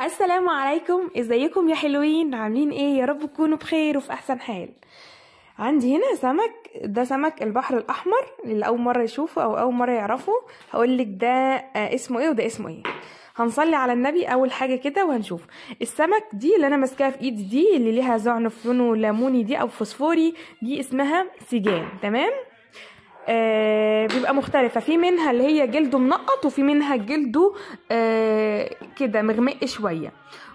السلام عليكم، ازيكم يا حلوين؟ عاملين ايه؟ يا رب تكونوا بخير وفي احسن حال. عندي هنا سمك، ده سمك البحر الاحمر. اللي اول مره يشوفه او اول مره يعرفه هقولك ده اسمه ايه وده اسمه ايه. هنصلي على النبي اول حاجه كده وهنشوف. السمك دي اللي انا ماسكاها في ايدي دي اللي ليها زعنف لونه ليموني دي او فوسفوري، دي اسمها سيجان. تمام. بيبقى مختلفة، في منها اللي هي جلده منقط وفي منها جلده كده مغمق شوية.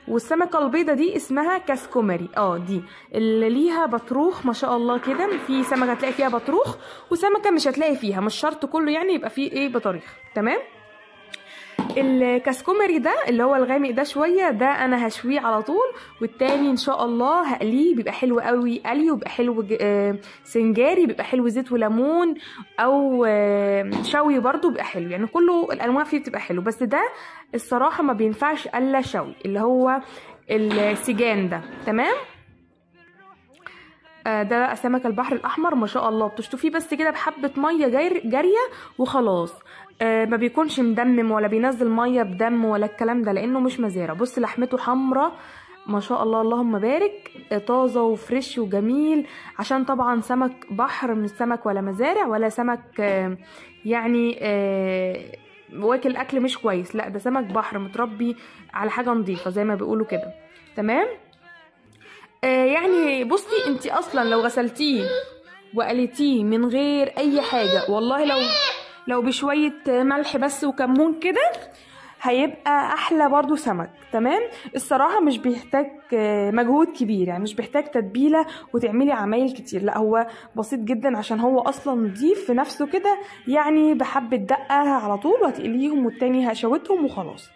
والسمكة البيضة دي اسمها كاسكومري، دي اللي ليها بطروخ ما شاء الله كده. في سمكة هتلاقي فيها بطروخ وسمكة مش هتلاقي فيها، مش شرط كله يعني يبقى فيه ايه بطريخ. تمام. الكاسكومري ده اللي هو الغامق ده شويه، ده انا هشويه على طول، والتاني ان شاء الله هقليه، بيبقى حلو قوي قلي، وبيبقى حلو سنجاري، بيبقى حلو زيت وليمون، او شوي برضو بيبقى حلو. يعني كله الانواع فيه بتبقى حلو، بس ده الصراحه ما بينفعش الا شوي، اللي هو السجان ده. تمام. ده بقى سمك البحر الاحمر ما شاء الله، بتشطفيه بس كده بحبه ميه جاريه وخلاص. ما بيكونش مدمم ولا بينزل ميه بدم ولا الكلام ده، لانه مش مزارع. بص لحمته حمرة ما شاء الله، اللهم بارك، طازه وفريش وجميل، عشان طبعا سمك بحر، مش سمك ولا مزارع ولا سمك يعني واكل اكل مش كويس، لا ده سمك بحر متربي على حاجه نظيفه زي ما بيقولوا كده. تمام. يعني بصي انتي اصلا لو غسلتيه وقليتيه من غير اي حاجه، والله لو بشويه ملح بس وكمون كده هيبقى احلى برضو سمك. تمام. الصراحه مش بيحتاج مجهود كبير، يعني مش بيحتاج تتبيله وتعملي عمايل كتير، لا هو بسيط جدا عشان هو اصلا نضيف في نفسه كده. يعني بحبه دقه على طول وهتقليهم، والتاني هشوتهم وخلاص.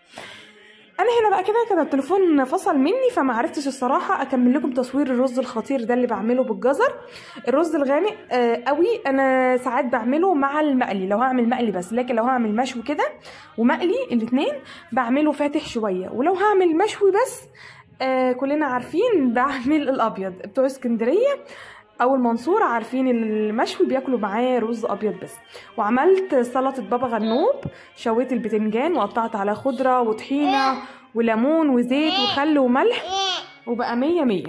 انا هنا بقى كده كده التليفون فصل مني، فما عرفتش الصراحه اكمل لكم تصوير الرز الخطير ده اللي بعمله بالجزر. الرز الغامق قوي انا ساعات بعمله مع المقلي لو هعمل مقلي بس، لكن لو هعمل مشوي كده ومقلي الاتنين بعمله فاتح شويه. ولو هعمل مشوي بس كلنا عارفين بعمل الابيض. بتوع اسكندريه او المنصورة عارفين المشوي بياكلوا معاه رز ابيض بس. وعملت سلطة بابا غنوج، شويت البتنجان وقطعت على خضرة وطحينة وليمون وزيت وخل وملح، وبقى 100 100.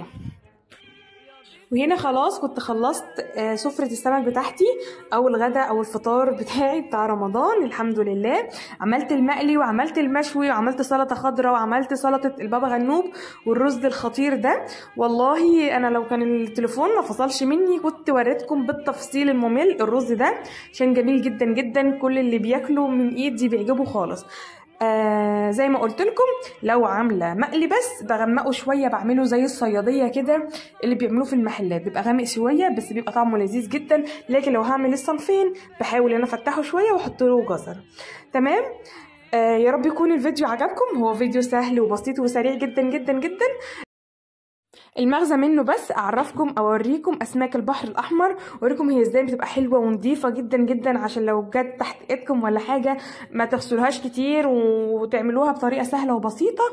وهنا خلاص كنت خلصت سفرة السمك بتاعتي او الغدا او الفطار بتاعي بتاع رمضان الحمد لله. عملت المقلي وعملت المشوي وعملت سلطة خضراء وعملت سلطة البابا غنوج والرز الخطير ده. والله انا لو كان التليفون ما فصلش مني كنت وريتكم بالتفصيل الممل الرز ده، عشان جميل جدا جدا، كل اللي بياكله من ايدي بيعجبه خالص. زي ما قلت لكم لو عامله مقلي بس بغمقه شويه، بعمله زي الصياديه كده اللي بيعملوه في المحلات، بيبقى غامق شويه بس بيبقى طعمه لذيذ جدا. لكن لو هعمل الصنفين بحاول انا افتحه شويه واحط له جزر. تمام. يا رب يكون الفيديو عجبكم، هو فيديو سهل وبسيط وسريع جدا جدا جدا. المغزى منه بس اعرفكم اوريكم اسماك البحر الاحمر، اوريكم هي ازاي بتبقى حلوه ونظيفه جدا جدا، عشان لو جت تحت ايدكم ولا حاجه ما تغسلوهاش كتير وتعملوها بطريقه سهله وبسيطه.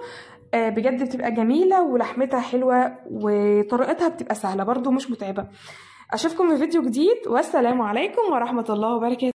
بجد بتبقى جميله ولحمتها حلوه وطريقتها بتبقى سهله برضو مش متعبه. اشوفكم في فيديو جديد، والسلام عليكم ورحمه الله وبركاته.